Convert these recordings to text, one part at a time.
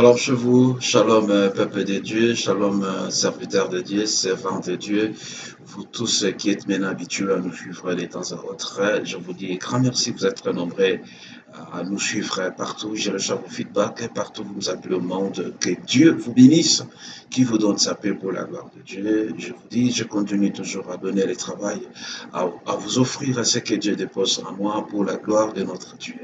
Shalom chez vous, shalom peuple de Dieu, shalom serviteurs de Dieu, servants de Dieu, vous tous qui êtes maintenant habitués à nous suivre de temps à autre. Je vous dis grand merci, vous êtes très nombreux à nous suivre partout. Je reçois vos feedbacks, partout vous nous appelez au monde. Que Dieu vous bénisse, qui vous donne sa paix pour la gloire de Dieu. Je vous dis, je continue toujours à donner le travail, à vous offrir ce que Dieu dépose en moi pour la gloire de notre Dieu.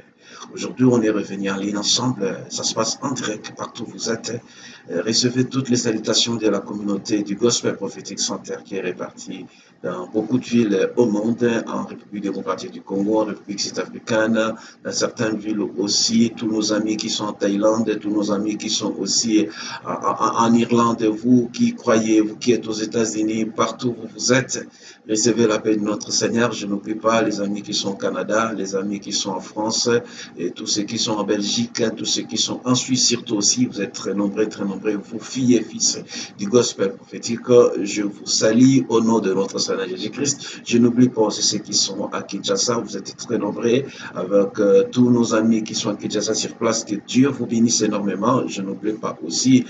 Aujourd'hui, on est revenu en ligne ensemble. Ça se passe en direct partout où vous êtes. Recevez toutes les salutations de la communauté du Gospel Prophétique Center qui est répartie dans beaucoup de villes au monde, en République démocratique du Congo, en République sud-africaine, dans certaines villes aussi. Tous nos amis qui sont en Thaïlande, tous nos amis qui sont aussi en Irlande, vous qui croyez, vous qui êtes aux États-Unis, partout où vous êtes, recevez la paix de notre Seigneur. Je n'oublie pas les amis qui sont au Canada, les amis qui sont en France, et tous ceux qui sont en Belgique, tous ceux qui sont en Suisse, surtout aussi, vous êtes très nombreux, vous filles et fils du Gospel prophétique. Je vous salue au nom de notre Seigneur Jésus-Christ. Je n'oublie pas aussi ceux qui sont à Kinshasa, vous êtes très nombreux, avec tous nos amis qui sont à Kinshasa sur place, que Dieu vous bénisse énormément. Je n'oublie pas aussi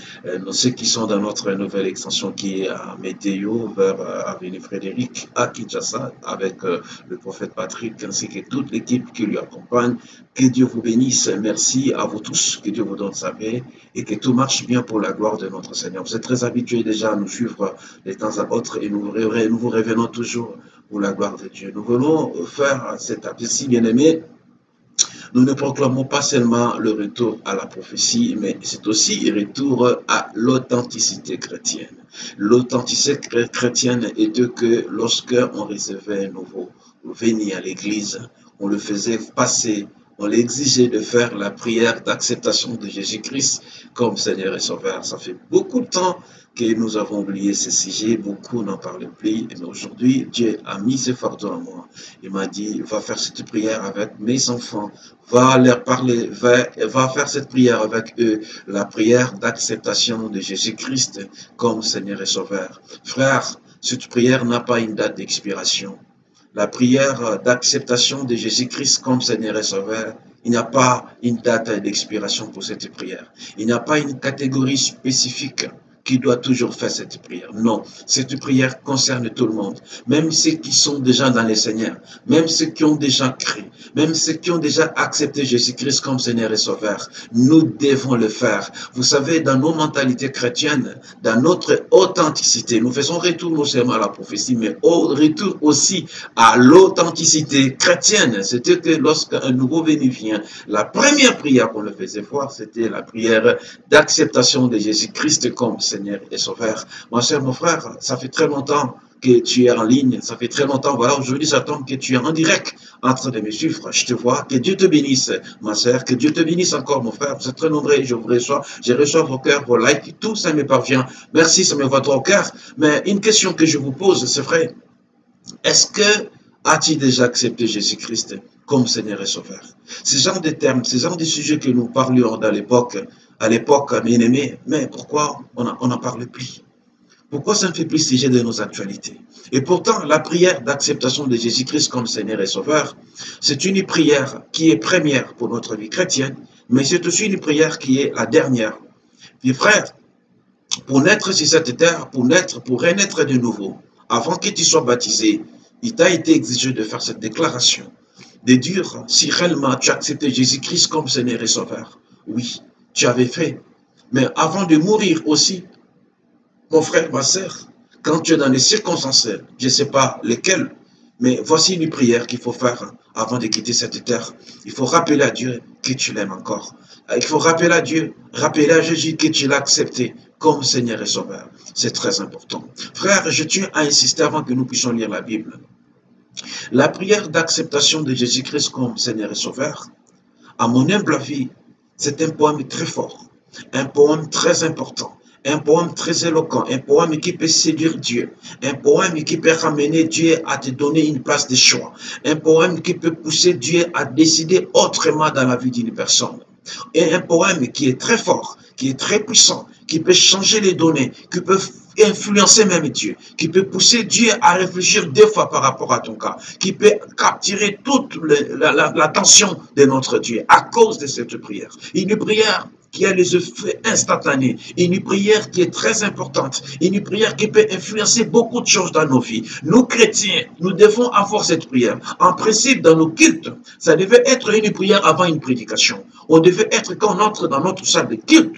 ceux qui sont dans notre nouvelle extension qui est à Météo, vers Avenue Frédéric, à Kinshasa, avec le prophète Patrick, ainsi que toute l'équipe qui lui accompagne. Que Dieu vous bénisse. Merci à vous tous. Que Dieu vous donne sa paix et que tout marche bien pour la gloire de notre Seigneur. Vous êtes très habitués déjà à nous suivre de temps à autre et nous vous revenons toujours pour la gloire de Dieu. Nous voulons faire cet appel-ci, bien-aimé. Nous ne proclamons pas seulement le retour à la prophétie, mais c'est aussi le retour à l'authenticité chrétienne. L'authenticité chrétienne est que lorsqu'on recevait un nouveau venu à l'église, on le faisait passer, on l'exigeait de faire la prière d'acceptation de Jésus-Christ comme Seigneur et Sauveur. Ça fait beaucoup de temps que nous avons oublié ce sujet, beaucoup n'en parlent plus. Mais aujourd'hui, Dieu a mis ce fardeau en moi. Il m'a dit, va faire cette prière avec mes enfants, va leur parler, va faire cette prière avec eux, la prière d'acceptation de Jésus-Christ comme Seigneur et Sauveur. Frère, cette prière n'a pas une date d'expiration. La prière d'acceptation de Jésus-Christ comme Seigneur et Sauveur, il n'y a pas une date d'expiration pour cette prière. Il n'y a pas une catégorie spécifique qui doit toujours faire cette prière. Non, cette prière concerne tout le monde. Même ceux qui sont déjà dans le Seigneur, même ceux qui ont déjà cru, même ceux qui ont déjà accepté Jésus-Christ comme Seigneur et Sauveur. Nous devons le faire. Vous savez, dans nos mentalités chrétiennes, dans notre authenticité, nous faisons retour non seulement à la prophétie, mais au retour aussi à l'authenticité chrétienne. C'était que lorsqu'un nouveau venu vient, la première prière qu'on le faisait voir, c'était la prière d'acceptation de Jésus-Christ comme Seigneur et Sauveur. Ma soeur, mon frère, ça fait très longtemps que tu es en ligne, ça fait très longtemps, voilà, aujourd'hui ça tombe que tu es en direct en train de me suivre, je te vois, que Dieu te bénisse, ma soeur, que Dieu te bénisse encore, mon frère, vous êtes très nombreux, je reçois vos cœurs, vos likes, tout ça me parvient, merci, ça me va droit au cœur, mais une question que je vous pose, c'est vrai, est-ce que as-tu déjà accepté Jésus-Christ comme Seigneur et Sauveur? Ce genre de termes, ce genre de sujets que nous parlions à l'époque, bien aimé, mais pourquoi on n'en parle plus? Pourquoi ça ne fait plus sujet de nos actualités? Et pourtant, la prière d'acceptation de Jésus-Christ comme Seigneur et Sauveur, c'est une prière qui est première pour notre vie chrétienne, mais c'est aussi une prière qui est la dernière. Puis frère, pour naître sur cette terre, pour renaître de nouveau, avant que tu sois baptisé, il t'a été exigé de faire cette déclaration, de dire si réellement tu as accepté Jésus-Christ comme Seigneur et Sauveur. Oui, tu avais fait. Mais avant de mourir aussi, mon frère, ma sœur, quand tu es dans des circonstances, je ne sais pas lesquelles, mais voici une prière qu'il faut faire avant de quitter cette terre. Il faut rappeler à Dieu que tu l'aimes encore. Il faut rappeler à Dieu, rappeler à Jésus que tu l'as accepté comme Seigneur et Sauveur. C'est très important. Frère, je tiens à insister avant que nous puissions lire la Bible. La prière d'acceptation de Jésus-Christ comme Seigneur et Sauveur, à mon humble avis, c'est un poème très fort, un poème très important. Un poème très éloquent, un poème qui peut séduire Dieu, un poème qui peut ramener Dieu à te donner une place de choix, un poème qui peut pousser Dieu à décider autrement dans la vie d'une personne. Et un poème qui est très fort, qui est très puissant, qui peut changer les données, qui peut influencer même Dieu, qui peut pousser Dieu à réfléchir deux fois par rapport à ton cas, qui peut capturer toute l'attention de notre Dieu à cause de cette prière. Une prière qui a les effets instantanés, une prière qui est très importante, une prière qui peut influencer beaucoup de choses dans nos vies. Nous, chrétiens, nous devons avoir cette prière. En principe, dans nos cultes, ça devait être une prière avant une prédication. On devait être, quand on entre dans notre salle de culte,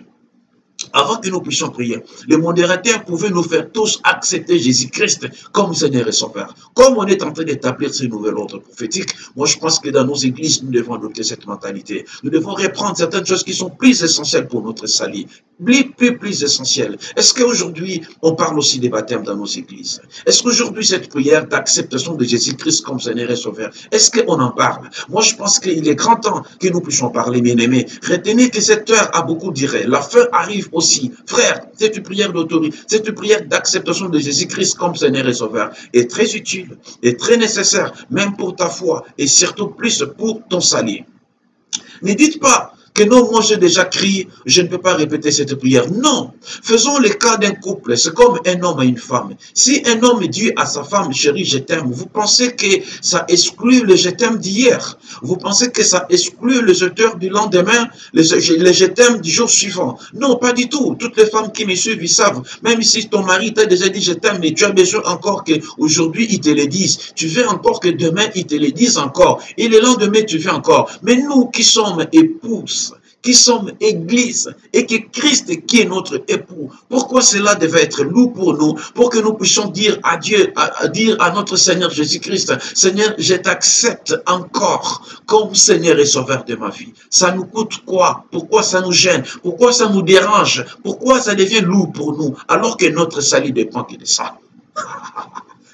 avant que nous puissions prier, le modérateur pouvait nous faire tous accepter Jésus-Christ comme Seigneur et Sauveur. Comme on est en train d'établir ce nouvel ordre prophétique, moi je pense que dans nos églises, nous devons adopter cette mentalité. Nous devons reprendre certaines choses qui sont plus essentielles pour notre salut, plus essentielles. Est-ce qu'aujourd'hui, on parle aussi des baptêmes dans nos églises? Est-ce qu'aujourd'hui, cette prière d'acceptation de Jésus-Christ comme Seigneur et Sauveur, est-ce qu'on en parle? Moi je pense qu'il est grand temps que nous puissions parler, bien-aimés. Retenez que cette heure a beaucoup d'irré. La fin arrive aussi. Frère, cette prière d'autorité, cette prière d'acceptation de Jésus-Christ comme Seigneur et Sauveur est très utile et très nécessaire, même pour ta foi et surtout plus pour ton salut. Ne dites pas que non, moi j'ai déjà crié, je ne peux pas répéter cette prière. Non, faisons le cas d'un couple, c'est comme un homme et une femme. Si un homme dit à sa femme, chérie, je t'aime, vous pensez que ça exclut le je t'aime d'hier? Vous pensez que ça exclut le je t'aime du lendemain, le je t'aime du jour suivant? Non, pas du tout. Toutes les femmes qui me suivent, ils savent. Même si ton mari t'a déjà dit je t'aime, mais tu as besoin encore qu'aujourd'hui ils te le disent. Tu veux encore que demain ils te le disent encore. Et le lendemain tu veux encore. Mais nous qui sommes épouses, qui sommes église et que Christ qui est notre époux, pourquoi cela devait être lourd pour nous, pour que nous puissions dire à Dieu, dire à notre Seigneur Jésus-Christ, Seigneur, je t'accepte encore comme Seigneur et Sauveur de ma vie. Ça nous coûte quoi? Pourquoi ça nous gêne? Pourquoi ça nous dérange? Pourquoi ça devient lourd pour nous alors que notre salut dépend que de ça?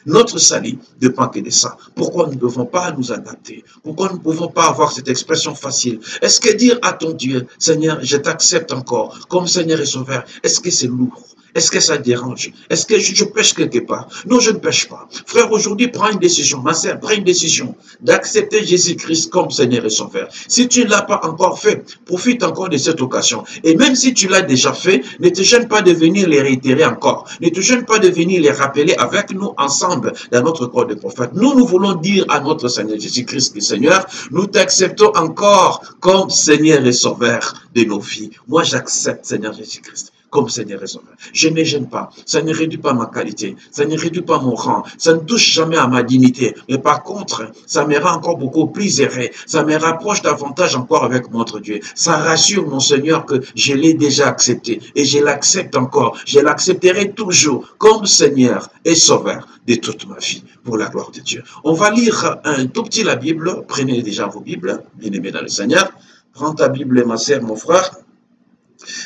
Notre salut ne dépend que de ça. Pourquoi nous ne devons pas nous adapter? Pourquoi nous ne pouvons pas avoir cette expression facile? Est-ce que dire à ton Dieu, Seigneur, je t'accepte encore comme Seigneur et Sauveur, est-ce que c'est lourd? Est-ce que ça dérange? Est-ce que je pêche quelque part? Non, je ne pêche pas. Frère, aujourd'hui, prends une décision. Ma sœur, prends une décision d'accepter Jésus-Christ comme Seigneur et Sauveur. Si tu ne l'as pas encore fait, profite encore de cette occasion. Et même si tu l'as déjà fait, ne te gêne pas de venir les réitérer encore. Ne te gêne pas de venir les rappeler avec nous ensemble dans notre corps de prophète. Nous voulons dire à notre Seigneur Jésus-Christ que Seigneur, nous t'acceptons encore comme Seigneur et Sauveur de nos vies. Moi, j'accepte Seigneur Jésus-Christ comme Seigneur et Sauveur. Je ne gêne pas. Ça ne réduit pas ma qualité. Ça ne réduit pas mon rang. Ça ne touche jamais à ma dignité. Mais par contre, ça me rend encore beaucoup plus heureux. Ça me rapproche davantage encore avec notre Dieu. Ça rassure mon Seigneur que je l'ai déjà accepté. Et je l'accepte encore. Je l'accepterai toujours comme Seigneur et Sauveur de toute ma vie, pour la gloire de Dieu. On va lire un tout petit la Bible. Prenez déjà vos Bibles, bien-aimés dans le Seigneur. Prends ta Bible, ma sœur, mon frère.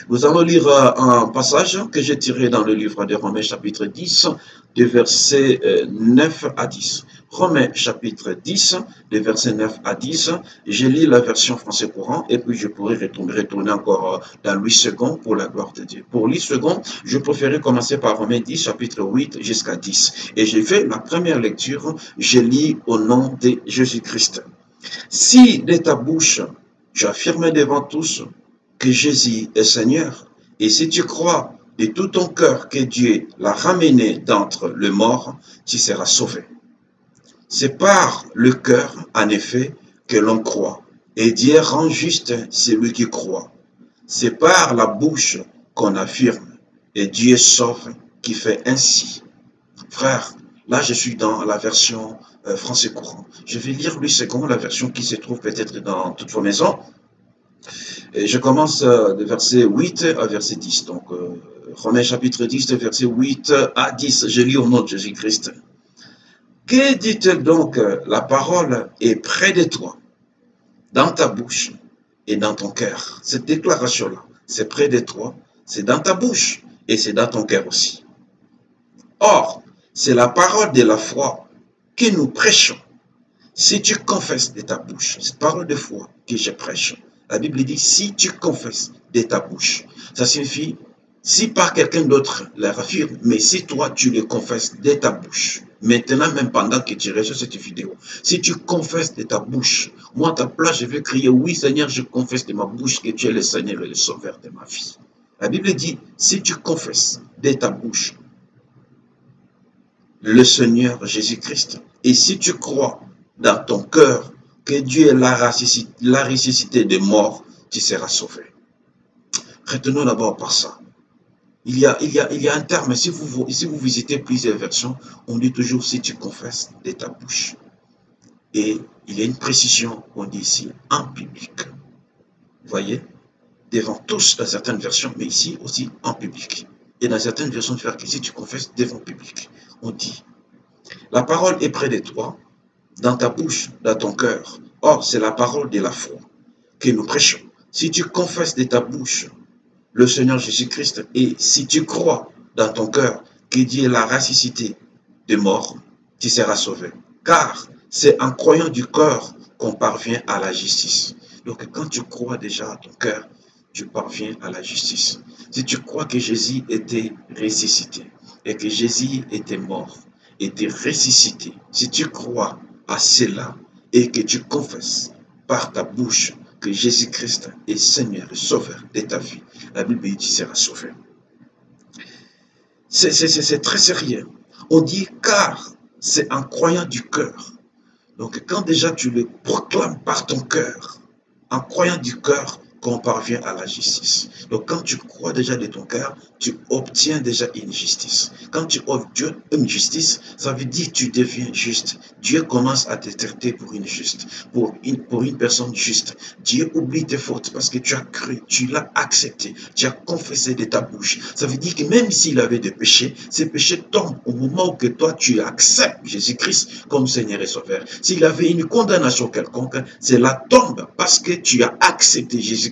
Nous allons lire un passage que j'ai tiré dans le livre de Romains chapitre 10, de versets 9 à 10. Romains chapitre 10, de versets 9 à 10. Je lis la version français courant et puis je pourrai retourner encore dans 8 secondes pour la gloire de Dieu. Pour 8 secondes, je préférais commencer par Romains 10, chapitre 8 jusqu'à 10. Et j'ai fait la première lecture, je lis au nom de Jésus-Christ. Si de ta bouche, tu affirmes devant tous que Jésus est Seigneur, et si tu crois de tout ton cœur que Dieu l'a ramené d'entre les morts, tu seras sauvé. C'est par le cœur, en effet, que l'on croit, et Dieu rend juste celui qui croit. C'est par la bouche qu'on affirme, et Dieu sauve qui fait ainsi. Frère, là je suis dans la version français courant. Je vais lire 8 secondes, la version qui se trouve peut-être dans toutes vos maisons. Et je commence de verset 8 à verset 10. Donc, Romains chapitre 10, de verset 8 à 10. Je lis au nom de Jésus-Christ. Que dit-elle donc? La parole est près de toi, dans ta bouche et dans ton cœur. Cette déclaration-là, c'est près de toi, c'est dans ta bouche et c'est dans ton cœur aussi. Or, c'est la parole de la foi que nous prêchons. Si tu confesses de ta bouche, cette parole de foi que je prêche, la Bible dit, si tu confesses de ta bouche, ça signifie, si par quelqu'un d'autre la raffirme, mais si toi tu le confesses de ta bouche, maintenant même pendant que tu reçois cette vidéo, si tu confesses de ta bouche, moi à ta place je vais crier, oui Seigneur, je confesse de ma bouche que tu es le Seigneur et le Sauveur de ma vie. La Bible dit, si tu confesses de ta bouche le Seigneur Jésus-Christ, et si tu crois dans ton cœur que Dieu l'a ressuscité des morts, tu seras sauvé. Retenons d'abord par ça. Il y a un terme, si vous visitez plusieurs versions, on dit toujours si tu confesses de ta bouche. Et il y a une précision qu'on dit ici, en public. Vous voyez? Devant tous dans certaines versions, mais ici aussi en public. Et dans certaines versions, tu que si tu confesses devant public, on dit, la parole est près de toi, dans ta bouche, dans ton cœur. Or, c'est la parole de la foi que nous prêchons. Si tu confesses de ta bouche le Seigneur Jésus-Christ et si tu crois dans ton cœur que Dieu l'a ressuscité des morts, tu seras sauvé. Car c'est en croyant du cœur qu'on parvient à la justice. Donc, quand tu crois déjà à ton cœur, tu parviens à la justice. Si tu crois que Jésus était ressuscité et que Jésus était mort, était ressuscité, si tu crois à cela et que tu confesses par ta bouche que Jésus-Christ est Seigneur et Sauveur de ta vie, la Bible dit que tu seras sauvé. C'est très sérieux. On dit car c'est en croyant du cœur. Donc quand déjà tu le proclames par ton cœur, en croyant du cœur, qu'on parvient à la justice. Donc quand tu crois déjà de ton cœur, tu obtiens déjà une justice. Quand tu obtiens une justice, ça veut dire que tu deviens juste. Dieu commence à te traiter pour une juste, pour une personne juste. Dieu oublie tes fautes parce que tu as cru, tu l'as accepté, tu as confessé de ta bouche. Ça veut dire que même s'il avait des péchés, ces péchés tombent au moment où que toi tu acceptes Jésus-Christ comme Seigneur et Sauveur. S'il avait une condamnation quelconque, cela tombe parce que tu as accepté Jésus-Christ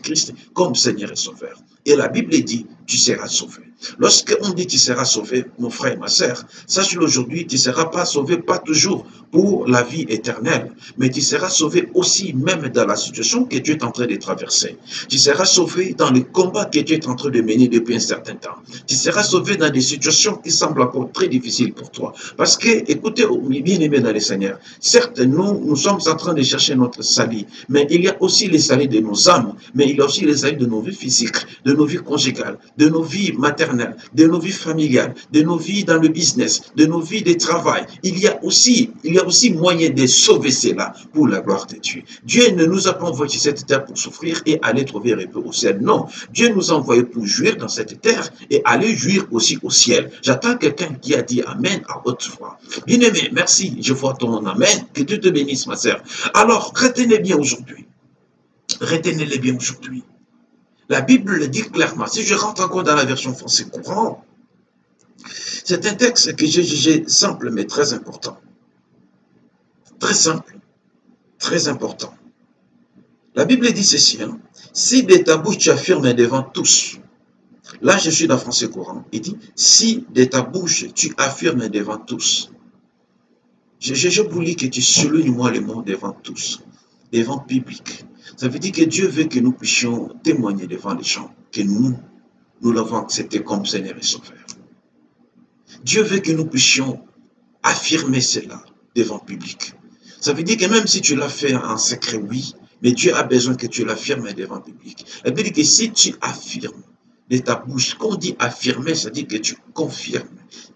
comme Seigneur et Sauveur. Et la Bible dit, tu seras sauvé. Lorsqu'on dit tu seras sauvé, mon frère et ma sœur, sache qu'aujourd'hui, tu ne seras pas sauvé, pas toujours pour la vie éternelle, mais tu seras sauvé aussi même dans la situation que tu es en train de traverser. Tu seras sauvé dans le combat que tu es en train de mener depuis un certain temps. Tu seras sauvé dans des situations qui semblent encore très difficiles pour toi. Parce que, écoutez, bien aimés dans le Seigneur, certes, nous sommes en train de chercher notre salut, mais il y a aussi les saluts de nos âmes, mais il y a aussi les saluts de nos vies physiques, de nos vies conjugales, de nos vies maternelles, de nos vies familiales, de nos vies dans le business, de nos vies de travail. Il y a aussi moyen de sauver cela pour la gloire de Dieu. Dieu ne nous a pas envoyé sur cette terre pour souffrir et aller trouver repos au ciel. Non, Dieu nous a envoyé pour jouir dans cette terre et aller jouir aussi au ciel. J'attends quelqu'un qui a dit Amen à haute voix. Bien-aimé, merci, je vois ton Amen. Que Dieu te bénisse, ma sœur. Alors, retenez bien aujourd'hui. Retenez-les bien aujourd'hui. La Bible le dit clairement. Si je rentre encore dans la version français courant, c'est un texte que j'ai jugé simple mais très important. Très simple, très important. La Bible dit ceci, hein, si de ta bouche tu affirmes devant tous, là je suis dans le français courant, il dit, si de ta bouche tu affirmes devant tous, je voulais que tu soulignes moi le mot devant tous, devant public. Ça veut dire que Dieu veut que nous puissions témoigner devant les gens, que nous l'avons accepté comme Seigneur et Sauveur. Dieu veut que nous puissions affirmer cela devant le public. Ça veut dire que même si tu l'as fait en secret, oui, mais Dieu a besoin que tu l'affirmes devant le public. Ça veut dire que si tu affirmes de ta bouche, quand on dit affirmer, ça dit que tu confirmes,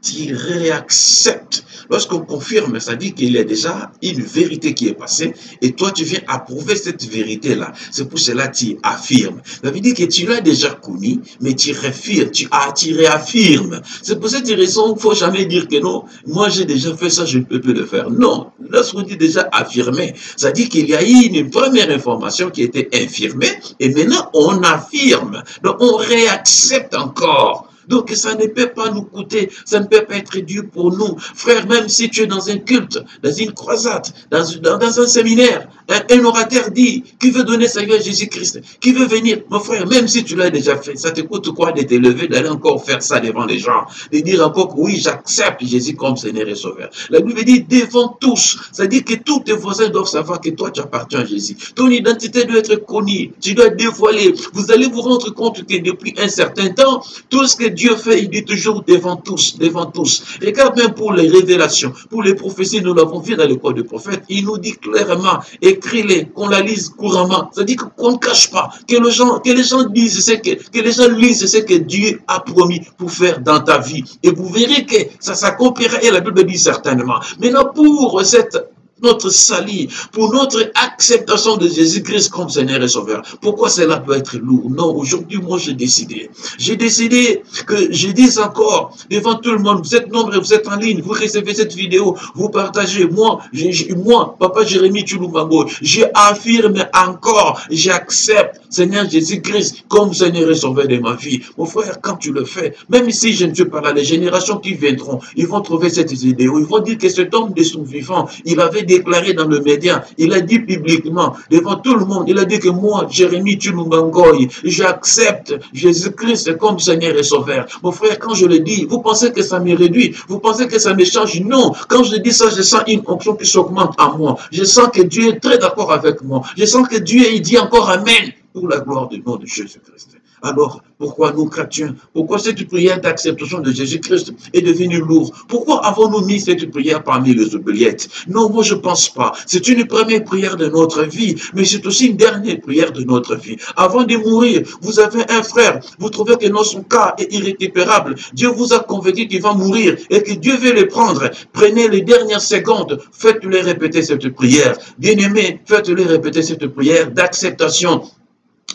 tu réacceptes. Lorsqu'on confirme, ça dit qu'il y a déjà une vérité qui est passée et toi tu viens approuver cette vérité-là. C'est pour cela que tu affirmes. Ça veut dire que tu l'as déjà connu, mais tu réaffirmes, tu réaffirmes. C'est pour cette raison qu'il ne faut jamais dire que non, moi j'ai déjà fait ça, je ne peux plus le faire. Non, lorsqu'on dit déjà affirmer, ça dit qu'il y a eu une première information qui a été infirmée et maintenant on affirme. Donc on réaccepte encore. Donc ça ne peut pas nous coûter, ça ne peut pas être dur pour nous. Frère, même si tu es dans un culte, dans une croisade, dans un séminaire, un orateur dit, qui veut donner sa vie à Jésus-Christ, qui veut venir, mon frère, même si tu l'as déjà fait, ça te coûte quoi de te lever, d'aller encore faire ça devant les gens, de dire encore que oui, j'accepte Jésus comme Seigneur et Sauveur. La Bible dit devant tous, c'est-à-dire que tous tes voisins doivent savoir que toi tu appartiens à Jésus. Ton identité doit être connue, tu dois dévoiler. Vous allez vous rendre compte que depuis un certain temps, tout ce que Dieu fait, il dit toujours devant tous, devant tous. Regarde même pour les révélations, pour les prophéties, nous l'avons vu dans le code du prophète, il nous dit clairement, écris-les, qu'on la lise couramment. C'est-à-dire qu'on ne cache pas, que les gens disent que les gens lisent ce que Dieu a promis pour faire dans ta vie. Et vous verrez que ça s'accomplira, et la Bible dit certainement. Maintenant, pour cette notre salut, pour notre acceptation de Jésus-Christ comme Seigneur et Sauveur. Pourquoi cela peut être lourd? Non, aujourd'hui, moi, j'ai décidé. J'ai décidé que je dise encore devant tout le monde, vous êtes nombreux, vous êtes en ligne, vous recevez cette vidéo, vous partagez. Moi, Papa Jérémie Tchouloumango, je affirme encore, j'accepte Seigneur Jésus-Christ comme Seigneur et Sauveur de ma vie. Mon frère, quand tu le fais, même si je ne suis pas là, les générations qui viendront, ils vont trouver cette vidéo, ils vont dire que cet homme de son vivant, il avait déclaré dans le média, il a dit publiquement, devant tout le monde, il a dit que moi, Jérémie Tchouloumangoy, j'accepte Jésus-Christ comme Seigneur et Sauveur. Mon frère, quand je le dis, vous pensez que ça me réduit, vous pensez que ça me change? Non, quand je dis ça, je sens une onction qui s'augmente en moi. Je sens que Dieu est très d'accord avec moi. Je sens que Dieu, il dit encore Amen pour la gloire du nom de Jésus-Christ. Alors, pourquoi nous chrétiens, pourquoi cette prière d'acceptation de Jésus-Christ est devenue lourde? Pourquoi avons-nous mis cette prière parmi les oubliettes? Non, moi je ne pense pas. C'est une première prière de notre vie, mais c'est aussi une dernière prière de notre vie. Avant de mourir, vous avez un frère, vous trouvez que son cas est irrécupérable. Dieu vous a convaincu qu'il va mourir et que Dieu veut le prendre. Prenez les dernières secondes, faites-le répéter cette prière. Bien-aimés, faites-le répéter cette prière d'acceptation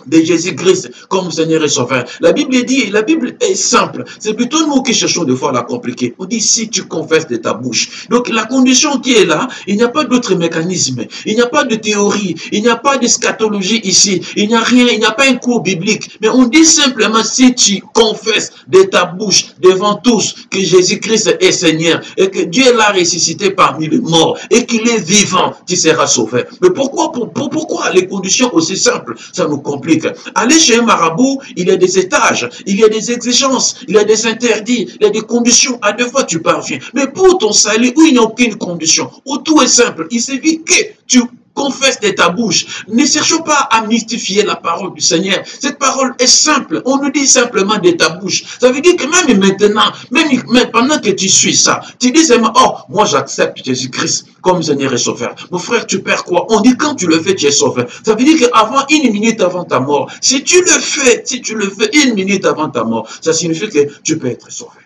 de Jésus-Christ comme Seigneur et Sauveur. La Bible dit, la Bible est simple. C'est plutôt nous qui cherchons des fois à la compliquer. On dit si tu confesses de ta bouche. Donc la condition qui est là, il n'y a pas d'autre mécanisme. Il n'y a pas de théorie. Il n'y a pas d'eschatologie ici. Il n'y a rien. Il n'y a pas un cours biblique. Mais on dit simplement si tu confesses de ta bouche devant tous que Jésus-Christ est Seigneur et que Dieu l'a ressuscité parmi les morts et qu'il est vivant, tu seras sauvé. Mais pourquoi les conditions aussi simples? Ça nous complique. Aller chez un marabout, il y a des étages, il y a des exigences, il y a des interdits, il y a des conditions. À deux fois, tu parviens. Mais pour ton salut, où il n'y a aucune condition, où tout est simple, il suffit que tu confesse de ta bouche. Ne cherchons pas à mystifier la parole du Seigneur. Cette parole est simple. On nous dit simplement de ta bouche. Ça veut dire que même maintenant, même pendant que tu suis ça, tu dis seulement, oh, moi j'accepte Jésus-Christ comme Seigneur et Sauveur. Mon frère, tu perds quoi? On dit quand tu le fais, tu es sauvé. Ça veut dire qu'avant, une minute avant ta mort, si tu le fais une minute avant ta mort, ça signifie que tu peux être sauvé.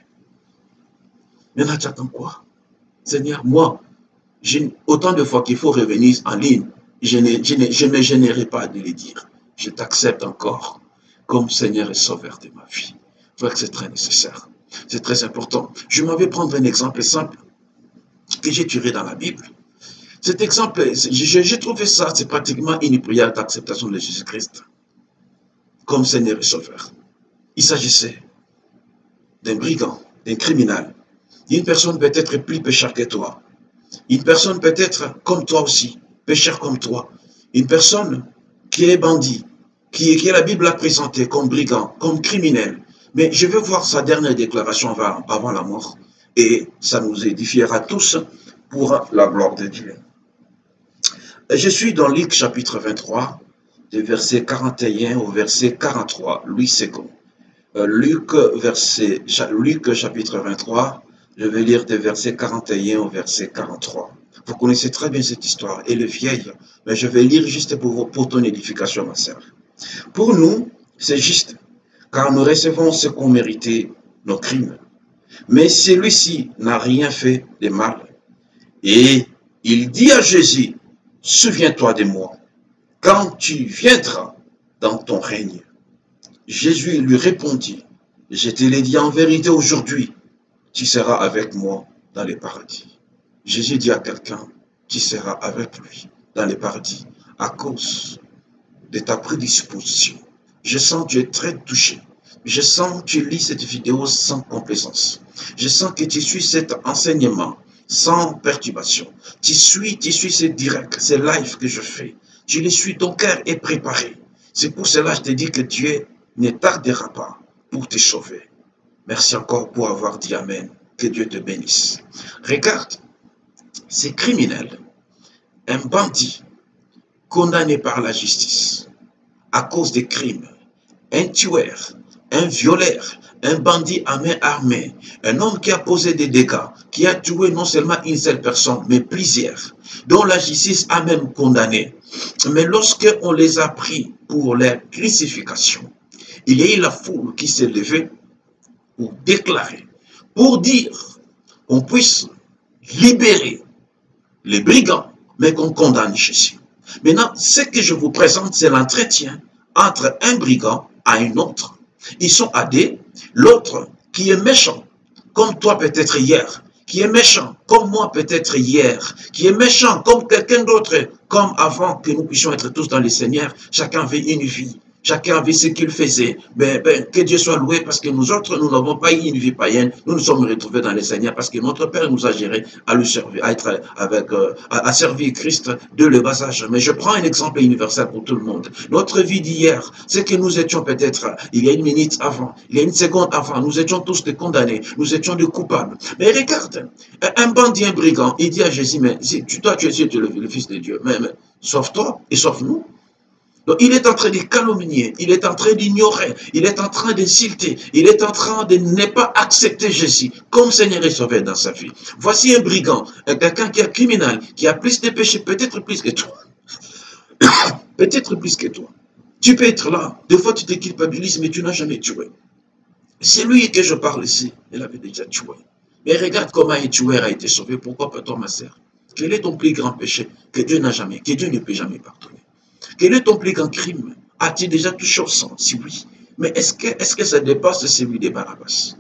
Maintenant, tu attends quoi? Seigneur, moi, autant de fois qu'il faut revenir en ligne, je ne me gênerai pas de le dire. Je t'accepte encore comme Seigneur et Sauveur de ma vie. Je crois que c'est très nécessaire. C'est très important. Je m'en vais prendre un exemple simple que j'ai tiré dans la Bible. Cet exemple, j'ai trouvé ça, c'est pratiquement une prière d'acceptation de Jésus-Christ comme Seigneur et Sauveur. Il s'agissait d'un brigand, d'un criminel, d'une personne peut-être plus pécheur que toi. Une personne peut-être comme toi aussi, pécheur comme toi. Une personne qui est bandit, qui la Bible a présenté comme brigand, comme criminel. Mais je veux voir sa dernière déclaration avant la mort. Et ça nous édifiera tous pour la gloire de Dieu. Je suis dans Luc chapitre 23, du verset 41 au verset 43, Louis II. Luc chapitre 23, je vais lire des versets 41 au verset 43. Vous connaissez très bien cette histoire, elle est vieille, mais je vais lire juste pour ton édification, ma sœur. Pour nous, c'est juste, car nous recevons ce qu'ont mérité nos crimes. Mais celui-ci n'a rien fait de mal. Et il dit à Jésus, souviens-toi de moi, quand tu viendras dans ton règne. Jésus lui répondit, je te l'ai dit en vérité aujourd'hui, tu seras avec moi dans le paradis. Jésus dit à quelqu'un, tu seras avec lui dans le paradis à cause de ta prédisposition. Je sens que tu es très touché. Je sens que tu lis cette vidéo sans complaisance. Je sens que tu suis cet enseignement sans perturbation. Tu suis ce direct, ce live que je fais. Tu le suis, ton cœur est préparé. C'est pour cela que je te dis que Dieu ne tardera pas pour te sauver. Merci encore pour avoir dit Amen. Que Dieu te bénisse. Regarde, ces criminels, un bandit condamné par la justice à cause des crimes, un tueur, un violeur, un bandit à main armée, un homme qui a causé des dégâts, qui a tué non seulement une seule personne, mais plusieurs, dont la justice a même condamné. Mais lorsqu'on les a pris pour leur crucifixion, il y a eu la foule qui s'est levée pour déclarer, pour dire qu'on puisse libérer les brigands, mais qu'on condamne Jésus. Maintenant, ce que je vous présente, c'est l'entretien entre un brigand à un autre. Ils sont à deux. L'autre qui est méchant, comme toi peut-être hier, qui est méchant comme moi peut-être hier, qui est méchant comme quelqu'un d'autre, comme avant que nous puissions être tous dans le Seigneur, chacun avait une vie. Chacun avait ce qu'il faisait. Que Dieu soit loué parce que nous autres, nous n'avons pas eu une vie païenne. Nous nous sommes retrouvés dans le Seigneur parce que notre Père nous a gérés à lui servir, à être avec, à servir Christ de le bas âge. Mais je prends un exemple universel pour tout le monde. Notre vie d'hier, c'est que nous étions peut-être, il y a une minute avant, il y a une seconde avant, nous étions tous des condamnés, nous étions des coupables. Mais regarde, un bandit, un brigand, il dit à Jésus, mais si toi tu es le Fils de Dieu, mais sauve-toi et sauve-nous. Donc, il est en train de calomnier, il est en train d'ignorer, il est en train d'insulter, il est en train de ne pas accepter Jésus comme Seigneur et Sauveur dans sa vie. Voici un brigand, quelqu'un qui est criminel, qui a plus de péchés, peut-être plus que toi. Peut-être plus que toi. Tu peux être là, des fois tu te culpabilises, mais tu n'as jamais tué. C'est lui que je parle ici, il avait déjà tué. Mais regarde comment un tueur a été sauvé, pourquoi pas toi ma sœur? Quel est ton plus grand péché que Dieu n'a jamais, que Dieu ne peut jamais pardonner? Quel est ton plus grand crime? As-tu déjà touché au sang? Si oui. Mais est-ce que ça dépasse celui de Barabbas?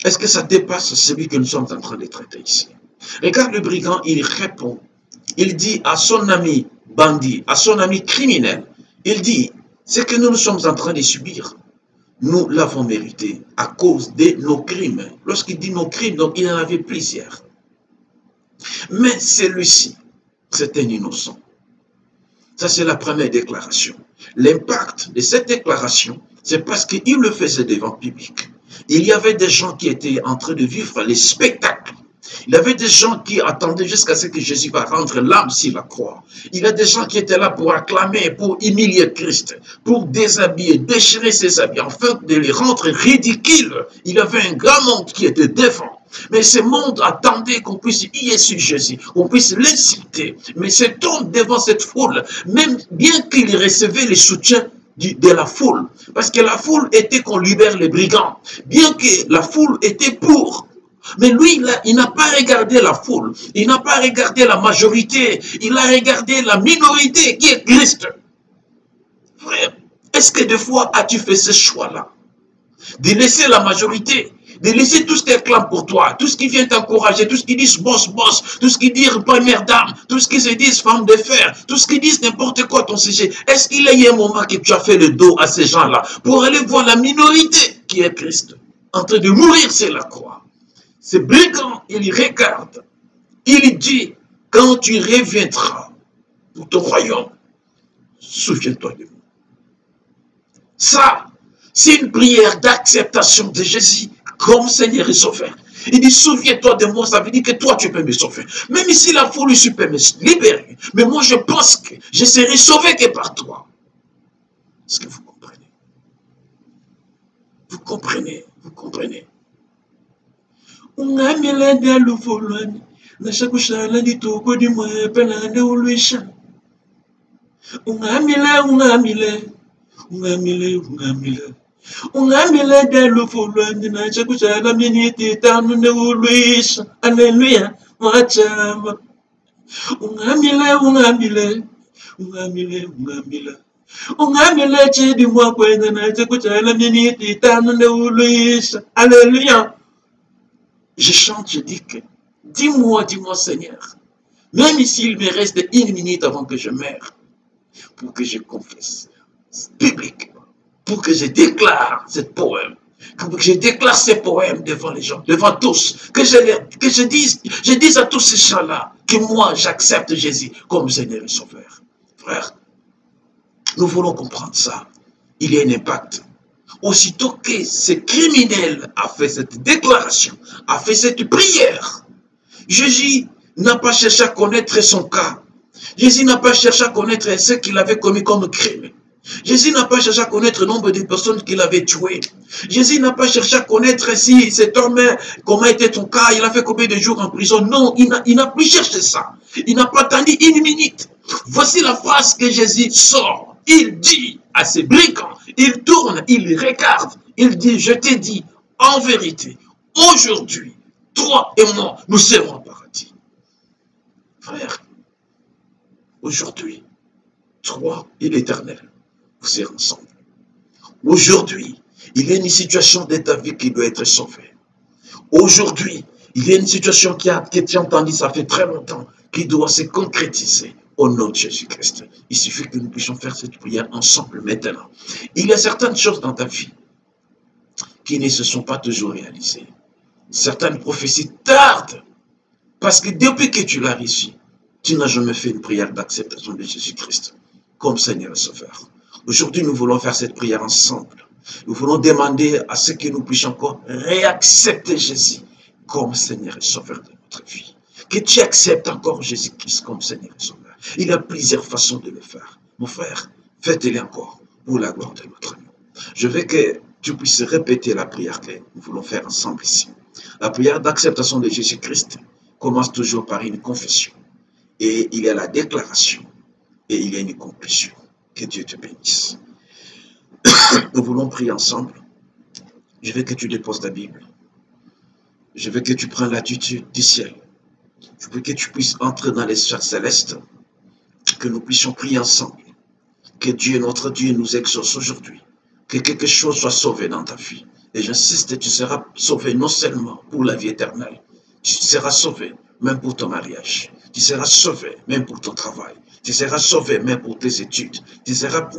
Est-ce que ça dépasse celui que nous sommes en train de traiter ici? Regarde le brigand, il répond. Il dit à son ami bandit, à son ami criminel, il dit, ce que nous sommes en train de subir, nous l'avons mérité à cause de nos crimes. Lorsqu'il dit nos crimes, donc il en avait plusieurs. Mais celui-ci, c'est un innocent. Ça, c'est la première déclaration. L'impact de cette déclaration, c'est parce qu'il le faisait devant le public. Il y avait des gens qui étaient en train de vivre les spectacles. Il y avait des gens qui attendaient jusqu'à ce que Jésus va rendre l'âme sur la croix. Il y a des gens qui étaient là pour acclamer, pour humilier Christ, pour déshabiller, déchirer ses habits, afin de les rendre ridicules. Il y avait un grand monde qui était devant. Mais ce monde attendait qu'on puisse y sur Jésus, qu'on puisse l'insulter. Mais cet homme devant cette foule, même bien qu'il recevait le soutien de la foule, parce que la foule était qu'on libère les brigands, bien que la foule était pour. Mais lui, là, il n'a pas regardé la foule, il n'a pas regardé la majorité, il a regardé la minorité qui est Christ. Frère, est-ce que des fois as-tu fait ce choix-là? De laisser la majorité, de laisser tout ce qui clame pour toi, tout ce qui vient t'encourager, tout ce qui disent boss, boss, tout ce qui dit première dame, tout ce qui se disent femme de fer, tout ce qui disent n'importe quoi ton sujet. Est-ce qu'il y a eu un moment que tu as fait le dos à ces gens-là pour aller voir la minorité qui est Christ en train de mourir sur la croix? Ce brigand, il regarde, il dit, quand tu reviendras pour ton royaume, souviens-toi de moi. Ça, c'est une prière d'acceptation de Jésus comme Seigneur et Sauveur. Il dit, souviens-toi de moi, ça veut dire que toi, tu peux me sauver. Même si la foule, tu peux me libérer. Mais moi, je pense que je serai sauvé que par toi. Est-ce que vous comprenez? Vous comprenez? Vous comprenez? Ungamile de lufolwani na shakushala ditoko di mwepela de uluisha. Ungamile de lufolwani na shakushala miniti tanu de uluisha. Alléluia, mwachama. Ungamile chedi mwakwenda na shakushala miniti tanu de uluisha. Alléluia. Je chante, je dis que, dis-moi Seigneur, même s'il me reste une minute avant que je meure, pour que je confesse publiquement, pour que je déclare ce poème, pour que je déclare ces poèmes devant les gens, devant tous, que je dise à tous ces gens-là que moi j'accepte Jésus comme Seigneur et Sauveur. Frère, nous voulons comprendre ça. Il y a un impact. Aussitôt que ce criminel a fait cette déclaration, a fait cette prière, Jésus n'a pas cherché à connaître son cas. Jésus n'a pas cherché à connaître ce qu'il avait commis comme crime. Jésus n'a pas cherché à connaître le nombre de personnes qu'il avait tuées. Jésus n'a pas cherché à connaître si cet homme, comment était son cas, il a fait combien de jours en prison. Non, il n'a plus cherché ça. Il n'a pas attendu une minute. Voici la phrase que Jésus sort. Il dit à ces brigands, il tourne, il regarde, il dit, je t'ai dit, en vérité, aujourd'hui, toi et moi, nous serons au paradis. Frère, aujourd'hui, toi et l'Éternel, vous serez ensemble. Aujourd'hui, il y a une situation de ta vie qui doit être sauvée. Aujourd'hui, il y a une situation qui est entendue, ça fait très longtemps, qui doit se concrétiser au nom de Jésus-Christ. Il suffit que nous puissions faire cette prière ensemble maintenant. Il y a certaines choses dans ta vie qui ne se sont pas toujours réalisées. Certaines prophéties tardent parce que depuis que tu l'as reçu, tu n'as jamais fait une prière d'acceptation de Jésus-Christ comme Seigneur et Sauveur. Aujourd'hui, nous voulons faire cette prière ensemble. Nous voulons demander à ce que nous puissions encore réaccepter Jésus comme Seigneur et Sauveur de notre vie. Que tu acceptes encore Jésus-Christ comme Seigneur et Sauveur. Il y a plusieurs façons de le faire. Mon frère, faites-le encore pour la gloire de notre nom. Je veux que tu puisses répéter la prière que nous voulons faire ensemble ici. La prière d'acceptation de Jésus-Christ commence toujours par une confession. Et il y a la déclaration. Et il y a une conclusion. Que Dieu te bénisse. Nous voulons prier ensemble. Je veux que tu déposes ta Bible. Je veux que tu prennes l'attitude du ciel. Je veux que tu puisses entrer dans les sphères célestes. Que nous puissions prier ensemble. Que Dieu, notre Dieu, nous exauce aujourd'hui. Que quelque chose soit sauvé dans ta vie. Et j'insiste, tu seras sauvé non seulement pour la vie éternelle. Tu seras sauvé même pour ton mariage. Tu seras sauvé même pour ton travail. Tu seras sauvé même pour tes études. Tu seras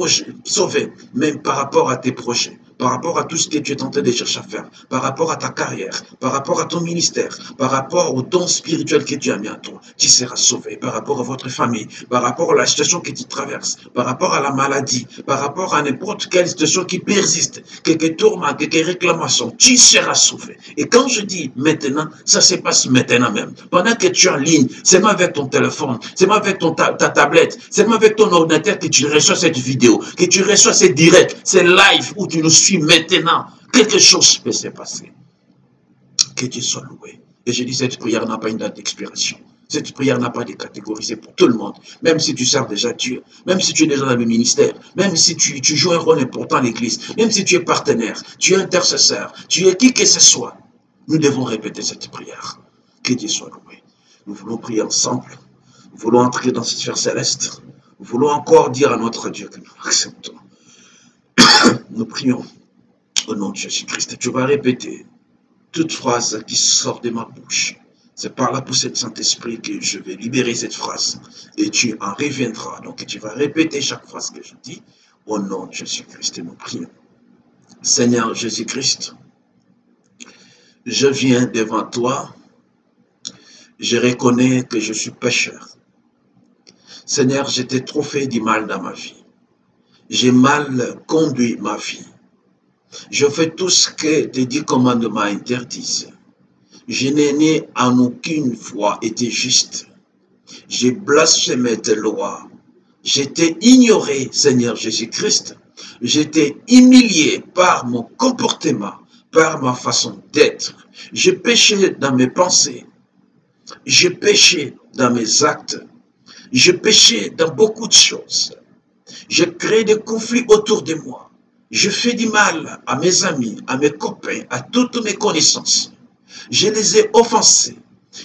sauvé même par rapport à tes projets, par rapport à tout ce que tu es en train de chercher à faire, par rapport à ta carrière, par rapport à ton ministère, par rapport au don spirituel que Dieu a mis en toi. Tu seras sauvé par rapport à votre famille, par rapport à la situation que tu traverses, par rapport à la maladie, par rapport à n'importe quelle situation qui persiste, quelques tourments, quelques réclamations. Tu seras sauvé. Et quand je dis maintenant, ça se passe maintenant même. Pendant que tu es en ligne, c'est même avec ton téléphone, c'est même avec ta tablette, c'est même avec ton ordinateur que tu reçois cette vidéo, que tu reçois ces directs, ces lives où tu nous suis maintenant. Quelque chose peut se passer. Que Dieu soit loué. Et je dis, cette prière n'a pas une date d'expiration. Cette prière n'a pas de catégorie, c'est pour tout le monde. Même si tu sers déjà Dieu, même si tu es déjà dans le ministère, même si tu joues un rôle important à l'église, même si tu es partenaire, tu es intercesseur, tu es qui que ce soit, nous devons répéter cette prière. Que Dieu soit loué. Nous voulons prier ensemble. Nous voulons entrer dans cette sphère céleste. Nous voulons encore dire à notre Dieu que nous acceptons. Nous prions au nom de Jésus-Christ. Tu vas répéter toute phrase qui sort de ma bouche. C'est par la poussée de Saint-Esprit que je vais libérer cette phrase. Et tu en reviendras. Donc tu vas répéter chaque phrase que je dis. Au nom de Jésus-Christ, nous prions. Seigneur Jésus-Christ, je viens devant toi. Je reconnais que je suis pécheur. Seigneur, j'ai trop fait du mal dans ma vie. J'ai mal conduit ma vie. Je fais tout ce que tes 10 commandements interdisent. Je n'ai en aucune fois été juste. J'ai blasphémé tes lois. J'étais ignoré, Seigneur Jésus-Christ. J'étais humilié par mon comportement, par ma façon d'être. J'ai péché dans mes pensées. J'ai péché dans mes actes. J'ai péché dans beaucoup de choses. Je crée des conflits autour de moi. Je fais du mal à mes amis, à mes copains, à toutes mes connaissances. Je les ai offensés.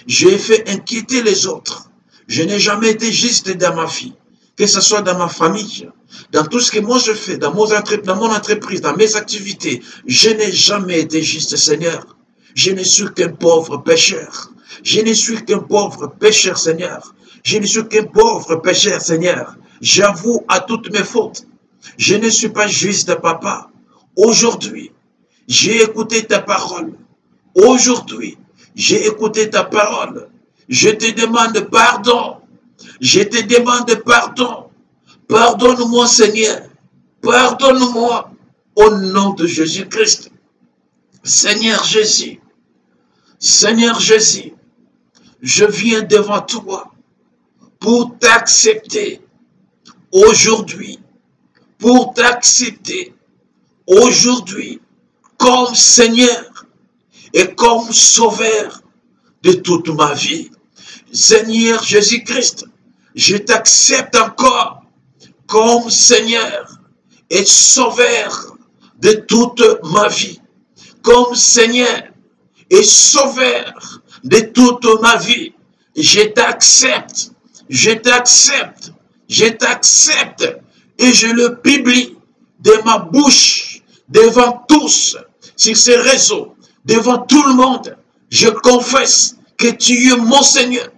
J'ai fait inquiéter les autres. Je n'ai jamais été juste dans ma vie, que ce soit dans ma famille, dans tout ce que moi je fais, dans mon entreprise, dans mes activités. Je n'ai jamais été juste, Seigneur. Je ne suis qu'un pauvre pécheur. Je ne suis qu'un pauvre pécheur, Seigneur. Je ne suis qu'un pauvre pécheur, Seigneur. J'avoue à toutes mes fautes. Je ne suis pas juste, Papa. Aujourd'hui, j'ai écouté ta parole. Aujourd'hui, j'ai écouté ta parole. Je te demande pardon. Je te demande pardon. Pardonne-moi, Seigneur. Pardonne-moi au nom de Jésus-Christ. Seigneur Jésus. Seigneur Jésus. Je viens devant toi pour t'accepter aujourd'hui, pour t'accepter aujourd'hui comme Seigneur et comme Sauveur de toute ma vie. Seigneur Jésus-Christ, je t'accepte encore comme Seigneur et Sauveur de toute ma vie, comme Seigneur et Sauveur de toute ma vie. Je t'accepte, je t'accepte, je t'accepte et je le publie de ma bouche devant tous sur ces réseaux, devant tout le monde. Je confesse que tu es mon Seigneur,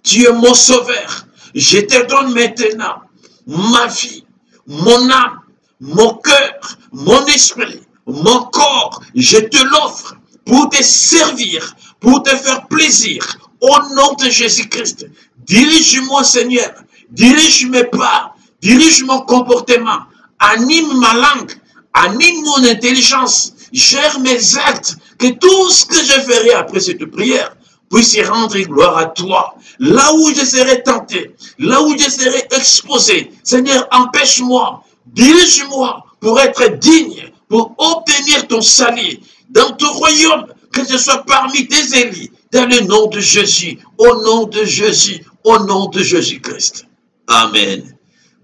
tu es mon Sauveur. Je te donne maintenant ma vie, mon âme, mon cœur, mon esprit, mon corps. Je te l'offre pour te servir, pour te faire plaisir. Au nom de Jésus-Christ, dirige-moi, Seigneur, dirige mes pas, dirige mon comportement, anime ma langue, anime mon intelligence, gère mes actes, que tout ce que je ferai après cette prière puisse rendre gloire à toi. Là où je serai tenté, là où je serai exposé, Seigneur, empêche-moi, dirige-moi pour être digne, pour obtenir ton salut dans ton royaume, que je sois parmi tes élus, dans le nom de Jésus, au nom de Jésus, au nom de Jésus-Christ. Amen.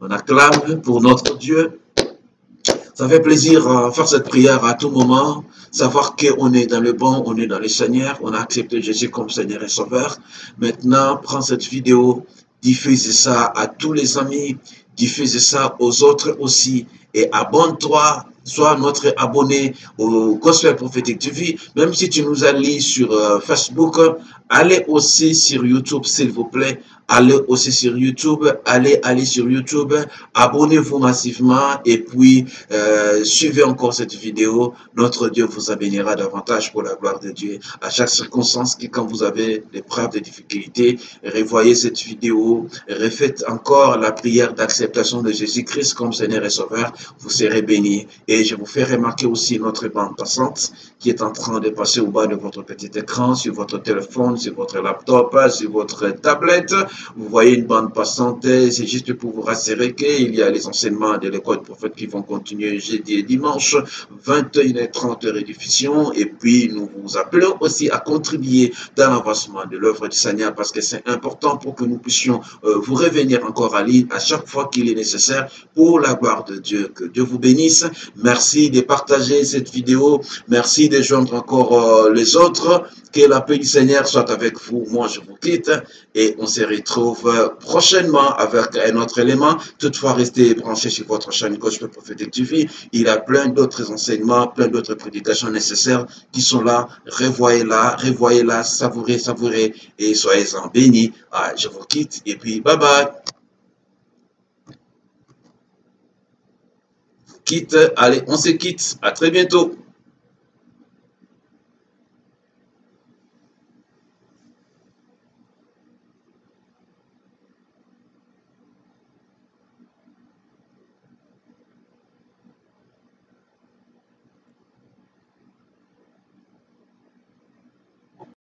On acclame pour notre Dieu. Ça fait plaisir de faire cette prière à tout moment, savoir qu'on est dans le bon, on est dans le Seigneur, on a accepté Jésus comme Seigneur et Sauveur. Maintenant, prends cette vidéo, diffuse ça à tous les amis, diffuse ça aux autres aussi et abonne-toi. Sois notre abonné au Gospel Prophétique TV. Même si tu nous as lu sur Facebook, allez aussi sur YouTube, s'il vous plaît. Allez aussi sur YouTube, allez sur YouTube, abonnez-vous massivement et puis suivez encore cette vidéo. Notre Dieu vous bénira davantage pour la gloire de Dieu. À chaque circonstance, quand vous avez des preuves, des difficultés, revoyez cette vidéo, refaites encore la prière d'acceptation de Jésus-Christ comme Seigneur et Sauveur, vous serez bénis. Et je vous fais remarquer aussi notre bande passante qui est en train de passer au bas de votre petit écran, sur votre téléphone, sur votre laptop, sur votre tablette. Vous voyez une bande passante, c'est juste pour vous rassurer qu'il y a les enseignements de l'école prophète qui vont continuer jeudi et dimanche, 21h30 rediffusion. Et puis, nous vous appelons aussi à contribuer dans l'avancement de l'œuvre du Seigneur parce que c'est important pour que nous puissions vous revenir encore à l'île à chaque fois qu'il est nécessaire pour la gloire de Dieu. Que Dieu vous bénisse. Merci de partager cette vidéo. Merci de joindre encore les autres. Que la paix du Seigneur soit avec vous. Moi, je vous quitte et on se retrouve prochainement avec un autre élément. Toutefois, restez branchés sur votre chaîne Gospel Prophétique TV. Il y a plein d'autres enseignements, plein d'autres prédications nécessaires qui sont là. Revoyez-la, savourez, savourez et soyez-en bénis. Je vous quitte et puis bye bye. Allez, on se quitte. À très bientôt.